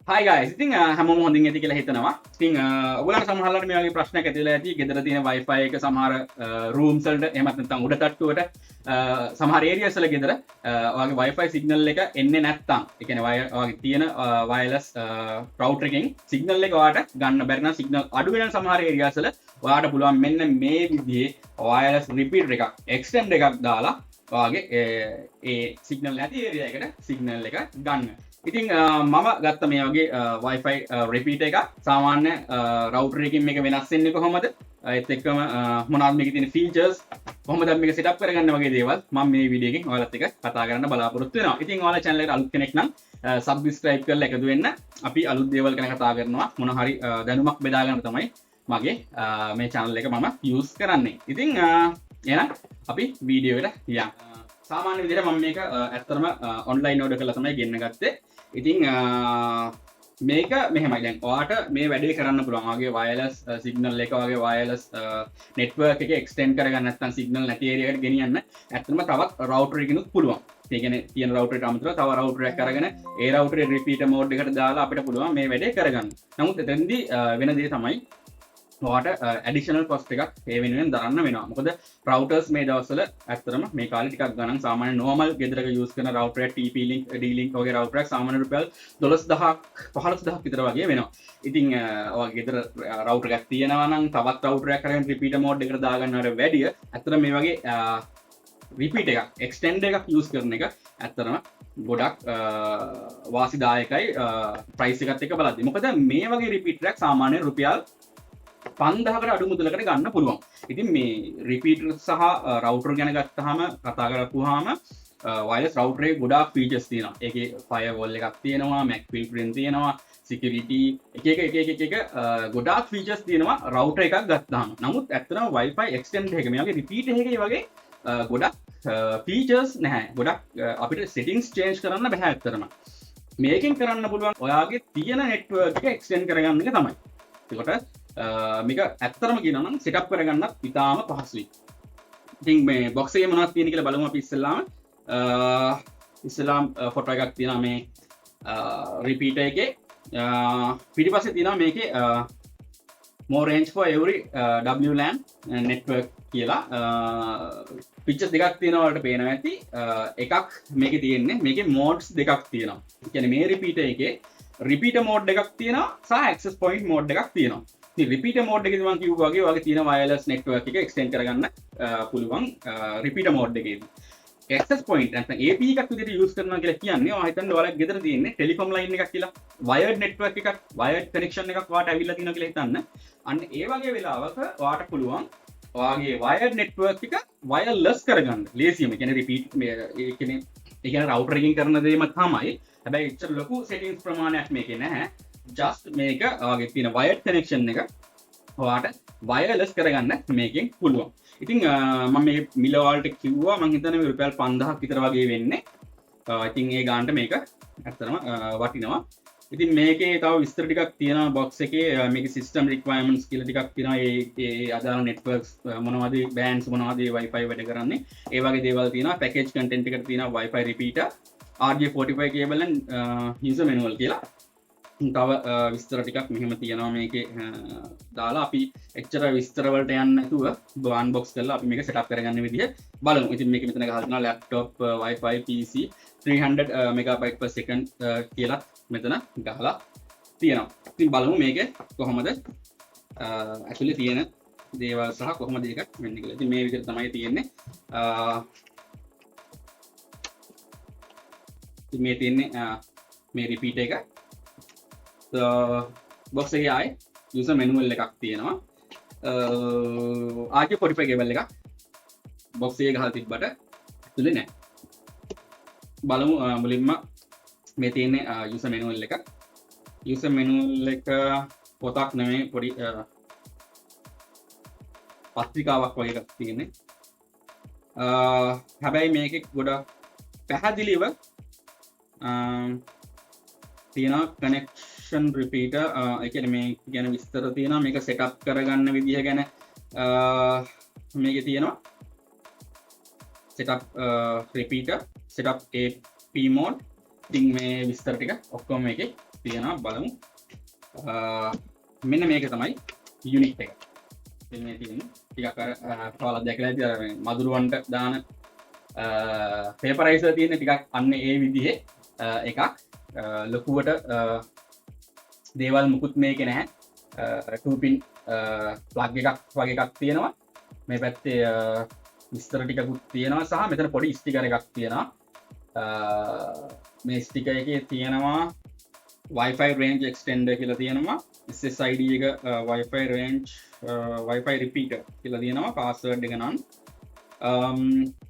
Hi guys. ඉතින් හැමෝම හොඳින් ඇති කියලා හිතනවා. ඉතින් ඔයගොල්ලන්ට සමහරවිට මේ වගේ ප්‍රශ්නයක් ඇතිලා ඇති. ගෙදර තියෙන Wi-Fi එක සමහර rooms වලට එහෙමත් නැත්නම් උඩ තට්ටුවට සමහර areas වල ගෙදර ඔයාගේ Wi-Fi signal එක එන්නේ නැත්නම් ඒ කියන්නේ ඔයාගේ තියෙන wireless router එකෙන් signal එක ඔයාලට ගන්න බැරි නම් signal අඩු වෙන සමහර areas වල ඔයාලට පුළුවන් මෙන්න මේ විදිහේ wireless repeater එකක් extend එකක් දාලා ඔයාගේ ඒ signal නැති area එකට signal එක ගන්න. ඉතින් මම ගත්ත මේ වගේ Wi-Fi repeater එක සාමාන්‍ය router එකකින් මේක වෙනස් වෙන්නේ කොහොමද? ඒත් එක්කම මොනවද මේකේ තියෙන features කොහොමද මේක set up කරගන්න වගේ දේවල් මම මේ වීඩියෝ එකෙන් ඔයාලත් එක්ක කතා කරන්න බලාපොරොත්තු වෙනවා. ඉතින් ඔයාලා channel එකට අලුත් කෙනෙක් නම් subscribe කරලා එකතු වෙන්න. අපි අලුත් දේවල් ගැන කතා කරනවා. මොන හරි දැනුමක් බෙදා ගන්න තමයි මගේ මේ channel එක මම use කරන්නේ. ඉතින් එහෙනම් අපි වීඩියෝ එකට යමු. සාමාන්‍ය විදිහට මම මේක ඇත්තටම online order කරලා තමයි ගෙන්න ගත්තේ. ඉතින් මේක මෙහෙමයි දැන් ඔයාට මේ වැඩේ කරන්න පුළුවන්. ඔයාගේ wireless signal එක ඔයාගේ wireless network එක extend කරගන්න නැත්නම් signal නැති area එකට ගෙනියන්න ඇත්තටම තවත් router එකකිනුත් පුළුවන්. ඒ කියන්නේ තියෙන router එකට අමතරව තව router එකක් අරගෙන ඒ router එක repeater mode එකට දාලා අපිට පුළුවන් මේ වැඩේ කරගන්න. නමුත් එතෙන්දී වෙන දේ තමයි ඔයාට additional cost එකක් ඒ වෙනුවෙන් දරන්න වෙනවා. මොකද routers මේ දවස්වල ඇත්තටම මේ කාලේ ටිකක් ගණන් සාමාන්‍ය normal ගෙදරක use කරන router එක TP link D-link වගේ router එකක් සාමාන්‍ය රුපියල් 12000ක් 15000ක් විතර වගේ වෙනවා. ඉතින් ඔයාගේ ගෙදර router එකක් තියෙනවා නම් තවත් router එකක් අරගෙන repeater mode එකට දාගන්නවට වැඩිය ඇත්තටම මේ වගේ repeat එකක් extend එකක් use කරන එක ඇත්තටම ගොඩක් වාසිදායකයි price එකත් එක්ක බලද්දි. මොකද මේ වගේ repeater එකක් සාමාන්‍ය රුපියල් 5000කට අඩු මුදලකට ගන්න පුළුවන්. ඉතින් මේ රිපීටර් සහ රවුටර් ගැන ගත්තාම කතා කරපුවාම wireless router එකේ ගොඩාක් features තියෙනවා. ඒකේ firewall එකක් තියෙනවා, MAC filtering තියෙනවා, security එක ගොඩාක් features තියෙනවා router එකක් ගත්තාම. නමුත් ඇත්තටම Wi-Fi extend එක මේ වගේ repeater එකේ වගේ ගොඩක් features නැහැ. ගොඩක් අපිට settings change කරන්න බෑ ඇත්තටම. මේකෙන් කරන්න පුළුවන් ඔයාගේ තියෙන network එක extend කරගන්න එක තමයි. ඒකට මේක ඇත්තරම කියනවා නම් සෙටප් කරගන්නත් ඉතාම පහසුයි. ඉතින් මේ බොක්ස් එකේ මොනවද තියෙන්නේ කියලා බලමු අපි ඉස්සෙල්ලාම ෆොටෝ එකක් තියෙනවා මේ රිපීටර් එකේ. පිටිපස්සේ තියෙනවා මේකේ more range for every WLAN network කියලා pictures දෙකක් තියෙනවා වලට පේනවා ඇති. එකක් මේකේ තියෙන්නේ මේකේ modes දෙකක් තියෙනවා. ඒ කියන්නේ මේ රිපීටර් එකේ repeater mode එකක් තියෙනවා සහ access point mode එකක් තියෙනවා. ඉතින් repeater mode එකේදී මම කිව්වා වගේ ඔයාගේ තියෙන wireless network එක extend කරගන්න පුළුවන් repeater mode එකේදී. access point නැත්නම් AP එකක් විදිහට use කරනවා කියලා කියන්නේ ඔයා හිතන්න ඔයාලගේ ගෙදර තියෙන්නේ telecom line එකක් කියලා wired network එකක් wired connection එකක් ඔයාට ඇවිල්ලා තියෙනවා කියලා හිතන්න. අන්න ඒ වගේ වෙලාවක ඔයාට පුළුවන් ඔයාගේ wired network එක wireless කරගන්න. ලේසියම කියන්නේ repeat ඒ කියන්නේ router එකකින් කරන දේම තමයි. හැබැයි එච්චර ලොකු settings ප්‍රමාණයක් මේකේ නැහැ. just මේක ඔයාගේ තියෙන wired connection එක ඔයාට wireless කරගන්න මේකෙන් පුළුවන්. ඉතින් මම මේ මිල වලට කිව්වා මම හිතන්නේ මේ රුපියල් 5000ක් විතර වගේ වෙන්නේ. ඉතින් ඒ ගානට මේක ඇත්තටම වටිනවා. ඉතින් මේකේ තව විස්තර ටිකක් තියෙනවා box එකේ. මේකේ system requirements කියලා ටිකක් තියෙනවා. ඒ අදාළ networks මොනවද bands මොනවද Wi-Fi වැඩ කරන්නේ. ඒ වගේ දේවල් තියෙනවා. package content එකට තියෙනවා Wi-Fi repeater, RJ45 cable and user manual කියලා. තව විස්තර ටිකක් මෙහෙම තියෙනවා මේකේ දාලා අපි එච්චර විස්තර වලට යන්නේ නැතුව unbox කරලා අපි මේක setup කරගන්න විදිහ බලමු. ඉතින් මේක මෙතන ගහලා තියෙනවා laptop Wi-Fi PC 300 MB/s කියලා මෙතන ගහලා තියෙනවා. ඉතින් බලමු මේකේ කොහොමද ඇක්චුලි තියෙන දේවල් සහ කොහොමද ඒක වෙන්නේ කියලා. ඉතින් මේ විදිහට තමයි තියෙන්නේ. ඉතින් මේ තියෙන්නේ මේ repeater එක box එකේ ආයේ user manual එකක් තියෙනවා. RJ45 cable එකක් box එකේ ගහලා තිබ්බට ඇතුලේ නැහැ. බලමු මුලින්ම මේ තියෙන්නේ user manual එක. user manual එක පොතක් නෙමෙයි පොඩි පත්‍රිකාවක් වගේ එකක් තියෙන්නේ. හැබැයි මේකේ ගොඩක් පැහැදිලිව තියෙනවා connection repeater ඒ කියන්නේ මේ ගැන විස්තර තියෙනවා මේක setup කරගන්න විදිහ ගැන මේකේ තියෙනවා setup repeater setup AP mode ඉතින් මේ විස්තර ටික ඔක්කොම මේකේ තියෙනවා බලමු. මෙන්න මේක තමයි යුනිට් එක. ඉතින් මේ තියෙන්නේ ටිකක් අර ඔයාලා දැකලා ඇති අර මදුරුවන්ට දාන පේපරයිසර් තියෙන ටිකක් අන්න ඒ විදිහේ එකක්. ලොකුවට දේවල් මුකුත් මේකේ නැහැ. 2 pin plug එකක් වගේ එකක් තියෙනවා. මේ පැත්තේ විස්තර ටිකකුත් තියෙනවා සහ මෙතන පොඩි ස්ටිකර් එකක් තියෙනවා. මේ ස්ටිකර් එකේ තියෙනවා Wi-Fi range extender කියලා තියෙනවා. SSID එක Wi-Fi range WiFi repeater කියලා තියෙනවා. password එක නම්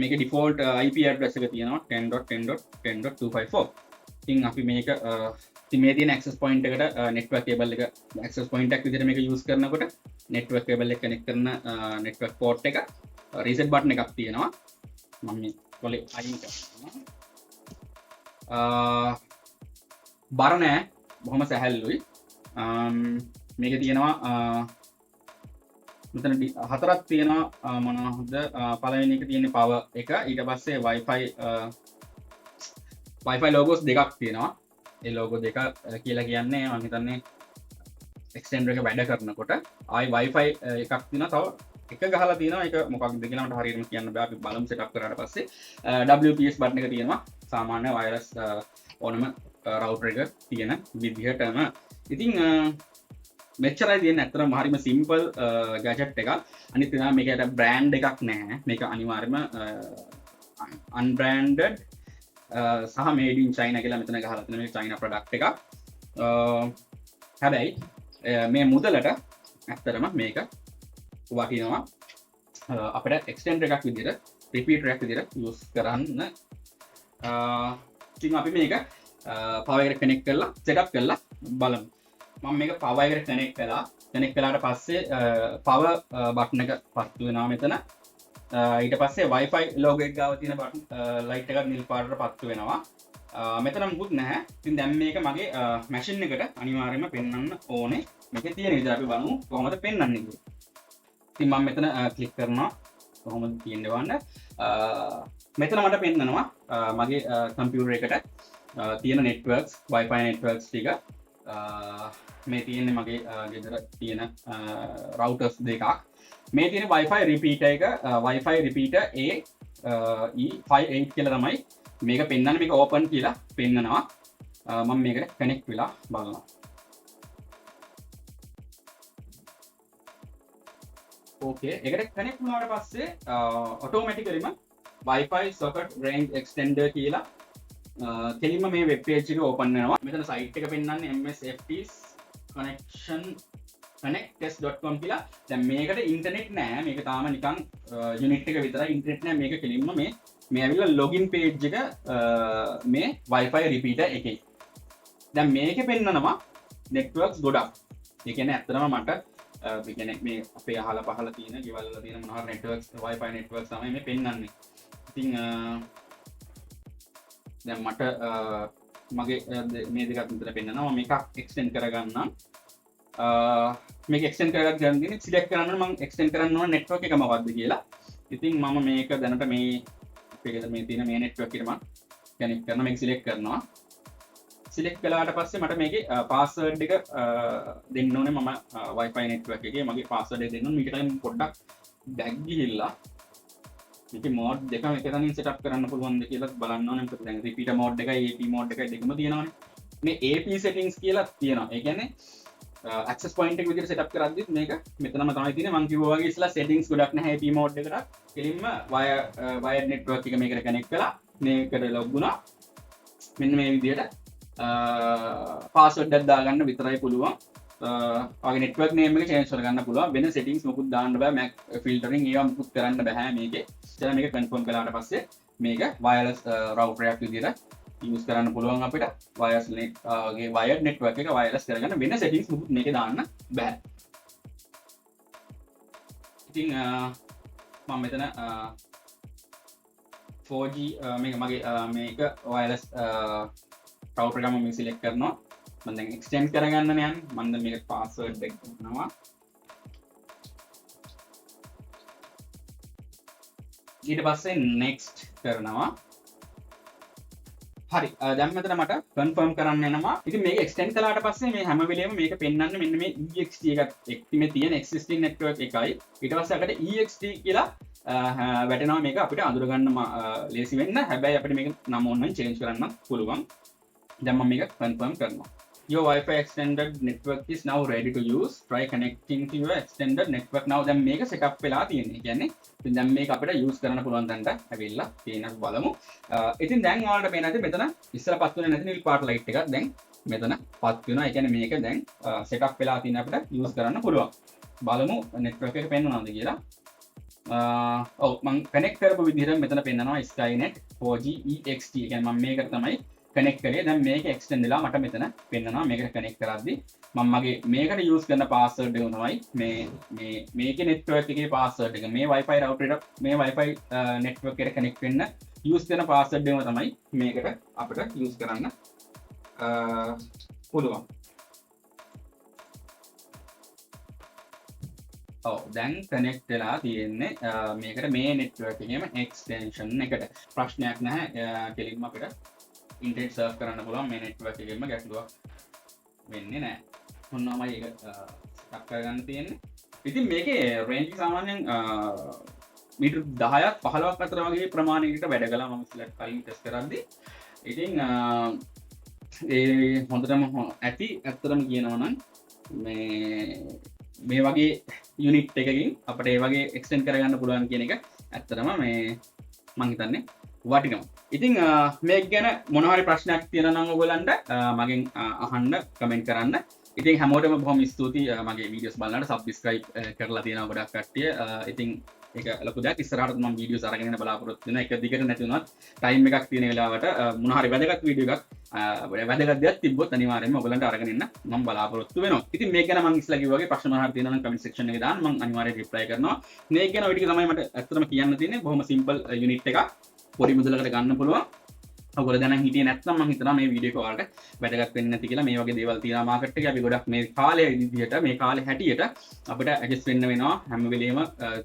මේක default IP address එක තියෙනවා 10.10.10.254. ඉතින් අපි මේක ඉතින් මේ තියෙන access point එකට network cable එක access point එකක් විදිහට මේක use කරනකොට network cable එක connect කරන network port එක reset button එකක් තියෙනවා. මම මේ කොලේ අයින් කරනවා. බර නෑ, බොහොම සැහැල්ලුයි. මේක තියෙනවා මෙතන හතරක් තියෙනවා. මොනවද? පළවෙනි එක තියෙන්නේ power එක, ඊට පස්සේ wifi logos දෙකක් තියෙනවා. ඒ logo දෙක කියලා කියන්නේ මම හිතන්නේ extender එක වැඩ කරනකොට ආයි wifi එකක් තියෙනවා. තව එක ගහලා තියෙනවා. ඒක මොකක්ද කියලා මට හරියටම කියන්න බෑ. අපි බලමු setup කරාට පස්සේ WPS button එක තියෙනවා. සාමාන්‍ය wireless ඕනම router එක තියෙන විදිහටම. ඉතින් මෙච්චරයි තියෙන්නේ. ඇත්තටම හරිම simple gadget එකක්. අනිත් එක මේකට brand එකක් නැහැ. මේක අනිවාර්යයෙන්ම unbranded සහ made in China කියලා මෙතන ගහලා තියෙන මේ China product එකක්. හැබැයි මේ මුදලට ඇත්තටම මේක වටිනවා. අපිට extender එකක් විදිහට repeater එකක් විදිහට use කරන්න. ඉතින් අපි මේක power එකට connect කරලා setup කරලා බලමු. මම මේක power එකට connect කළාට පස්සේ power button එක පත්තු වෙනවා මෙතන. ඊට පස්සේ wifi logo එක ගාව තියෙන button light එකක් නිල් පාටට පත්තු වෙනවා. මෙතන මුකුත් නැහැ. ඉතින් දැන් මේක මගේ machine එකට අනිවාර්යයෙන්ම පෙන්වන්න ඕනේ. මේකේ තියෙන විදිහ අපි බලමු කොහොමද පෙන්වන්නේ කියලා. ඉතින් මම මෙතන click කරනවා කොහොමද තියෙන්නේ බලන්න. මෙතන මට පෙන්වනවා මගේ computer එකට තියෙන networks wifi networks ටික. මේ තියෙන්නේ මගේ ගෙදර තියෙන routers දෙකක්. මේ තියෙන wifi repeater එක wifi repeater AE58 කියලා තමයි මේක පෙන්වන්නේ. මේක open කියලා පෙන්වනවා. මම මේකට connect වෙලා බලනවා. ඕකේ, ඒකට connect වුණාට පස්සේ automatically wifi socket range extender කියලා කෙලින්ම මේ web page එක open වෙනවා. මෙතන site එක පෙන්වන්නේ MSFTs connection connecttest.com කියලා. දැන් මේකට ඉන්ටර්නෙට් නෑ. මේක තාම නිකන් යුනිට් එක විතරයි. ඉන්ටර්නෙට් නෑ. මේක කෙලින්ම මේ ඇවිල්ලා login page එක මේ wifi repeater එකේ. දැන් මේකේ පෙන්නනවා networks ගොඩක්. ඒ කියන්නේ ඇත්තටම මට ඒ කියන්නේ මේ අපේ අහල පහල තියෙන ගෙවල් වල තියෙන මොනවා networks wifi networks තමයි මේ පෙන්වන්නේ. ඉතින් දැන් මට මගේ මේ දෙකක් විතර පෙන්නනවා. මම එකක් extend කරගන්නම්. මේක extend කරගන්න ගියන් select කරන්න මම extend කරන්න ඕන network එක මොකක්ද කියලා. ඉතින් මම මේක දැනට මේ අපේ මේ තියෙන මේ network එකට මම connect කරනවා. මේක select කරනවා. select කළාට පස්සේ මට මේකේ password එක දෙන්න ඕනේ. මම wifi network එකේ මගේ password එක දෙන්න ඕනේ. මේකට පොඩ්ඩක් back ගිහිල්ලා මේකේ mode දෙකම එකතනින් setup කරන්න පුළුවන්ද කියලා බලන්න ඕනේ. මොකද දැන් repeater mode එකයි AP mode එකයි දෙකම තියෙනවානේ. මේ AP settings කියලා තියෙනවා. ඒ කියන්නේ access point එක විදිහට setup කරද්දිත් මේක මෙතනම තමයි තියෙන්නේ. මම කිව්වා වගේ ඉස්සලා settings ගොඩක් නැහැ AP mode එකට. කෙලින්ම wired network එක මේකට connect කළා. මේකට log වුණා. මෙන්න මේ විදිහට password එකක් දාගන්න විතරයි පුළුවන්. ඔයගේ network name එක change කරගන්න පුළුවන්. වෙන settings මොකුත් දාන්න බෑ. Mac filtering ඒවා මොකුත් කරන්න බෑ මේකේ. ඉතින් මේක confirm කළාට පස්සේ මේක wireless router එකක් විදිහට use කරන්න පුළුවන් අපිට. wireless ගේ wired network එක wireless කරගන්න වෙන settings මොකුත් මේකේ දාන්න බෑ. ඉතින් මම මෙතන 4G මේක මගේ මේක wireless router එක මම select කරනවා. මම දැන් extend කරගන්න යන්නේ. මම දැන් මේක password එක දානවා. ඊට පස්සේ next කරනවා. හරි දැන් මෙතන මට කන්ෆර්ම් කරන්න වෙනවා. ඉතින් මේක එක්ස්ටෙන්ඩ් කළාට පස්සේ මේ හැම වෙලේම මේක පෙන්වන්නේ මෙන්න මේ EXT එකක් මේ තියෙන existing network එකයි. ඊට පස්සේ අපිට EXT කියලා වැටෙනවා මේක අපිට අඳුරගන්න ලේසි වෙන්න. හැබැයි අපිට මේක නම ඕනනම් change කරන්න පුළුවන්. දැන් මම මේක කන්ෆර්ම් කරනවා. Your Wi-Fi extended network is now ready to use. Try connecting to your extended network now. දැන් මේක setup වෙලා තියෙන්නේ. කියන්නේ ඉතින් දැන් මේක අපිට use කරන්න පුළුවන් තැනට ඇවිල්ලා තියෙනක බලමු. ඉතින් දැන් ඔයාලට පේන ඇති මෙතන ඉස්සලා පත් වෙන්නේ නැති නිල් පාට ලයිට් එකක් දැන් මෙතන පත් වෙනවා. ඒ කියන්නේ මේක දැන් setup වෙලා තියෙන අපිට use කරන්න පුළුවන්. බලමු network එක පෙන්වනවද කියලා. ඔව් මම connect කරපු විදිහට මෙතන පෙන්නනවා Skynet 4G EXT. ඒ කියන්නේ මම මේකට තමයි කනෙක්ට් කරේ. දැන් මේක එක්ස්ටෙන්ඩ් වෙලා මට මෙතන පෙන්නනවා. මේකට කනෙක්ට් කරද්දි මම මගේ මේකට යූස් කරන පාස්වර්ඩ් එක තමයි මේකේ නෙට්වර්ක් එකේ පාස්වර්ඩ් එක. මේ Wi-Fi router එකට මේ Wi-Fi නෙට්වර්ක් එකට කනෙක්ට් වෙන්න යූස් කරන පාස්වර්ඩ් එක තමයි මේකට අපිට යූස් කරන්න පුළුවන්. ඔව් දැන් කනෙක්ට් වෙලා තියෙන්නේ මේකට මේ නෙට්වර්ක් එකේම එක්ස්ටෙන්ෂන් එකට. ප්‍රශ්නයක් නැහැ. කෙලින්ම අපිට ඉන්ටර්නෙට් සර්ෆ් කරන්න පුළුවන්. මේ නෙට්වර්ක් එකෙම ගැටලුවක් වෙන්නේ නැහැ. මොනවාමයි ඒක සෙටප් කරගන්න තියෙන්නේ. ඉතින් මේකේ රේන්ජ් සාමාන්‍යයෙන් මීටර් 10ක් 15ක් අතර වගේ ප්‍රමාණයකට වැඩ කළා මම ඉස්සෙල්ලා කලින් ටෙස්ට් කරද්දී. ඉතින් ඒ හොඳටම ඇති. ඇත්තටම කියනවා නම් මේ වගේ යුනිට් එකකින් අපිට ඒ වගේ එක්ස්ටෙන්ඩ් කරගන්න පුළුවන් කියන එක ඇත්තටම මම හිතන්නේ වටිනවා. ඉතින් මේක ගැන මොන හරි ප්‍රශ්නයක් තියෙනවා නම් ඔයගොල්ලන්ට මගෙන් අහන්න කමෙන්ට් කරන්න. ඉතින් හැමෝටම බොහොම ස්තුතියි මගේ වීඩියෝස් බලනට සබ්ස්ක්‍රයිබ් කරලා තියෙනවා ගොඩක් කට්ටිය. ඉතින් ඒක ලොකු දෙයක්. ඉස්සරහට මම වීඩියෝස් අරගෙන යන්න බලාපොරොත්තු වෙනවා. එක දිගට නැති වුණත් ටයිම් එකක් තියෙන වෙලාවට මොන හරි වැදගත් වීඩියෝ එකක් වැදගත් දෙයක් තිබ්බොත් අනිවාර්යෙන්ම ඔයගොල්ලන්ට අරගෙන එන්න මම බලාපොරොත්තු වෙනවා. ඉතින් මේක ගැන මම ඉස්සලා කිව්වා වගේ ප්‍රශ්න මොන හරි තියෙනවා නම් කමෙන්ට් සෙක්ෂන් එකේ දාන්න මම අනිවාර්යෙන් රිප්ලයි කරනවා. මේක ගැන ඔය ටික තමයි මට ඇත්තටම කියන්න තියෙන්නේ. බොහොම සිම්පල් යුනිට් එකක්. පොඩි මුදලකට ගන්න පුළුවන්. ඔයගොල්ලෝ දැන් හිටියේ නැත්නම් මම හිතනවා මේ වීඩියෝ එක ඔයාලට වැදගත් වෙන්නේ නැති කියලා. මේ වගේ දේවල් තියෙනවා මාකට් එකේ. අපි ගොඩක් මේ කාලේ විදිහට මේ කාලේ හැටියට අපිට ඇඩ්ජස්ට් වෙන්න වෙනවා. හැම වෙලේම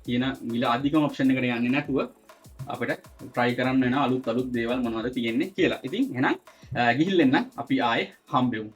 තියෙන මිල අධිකම ඔප්ෂන් එකට යන්නේ නැතුව අපිට try කරන්න වෙනවා අලුත් දේවල් මොනවද තියෙන්නේ කියලා. ඉතින් එහෙනම් ගිහින් එන්න අපි ආයේ හම්බෙමු.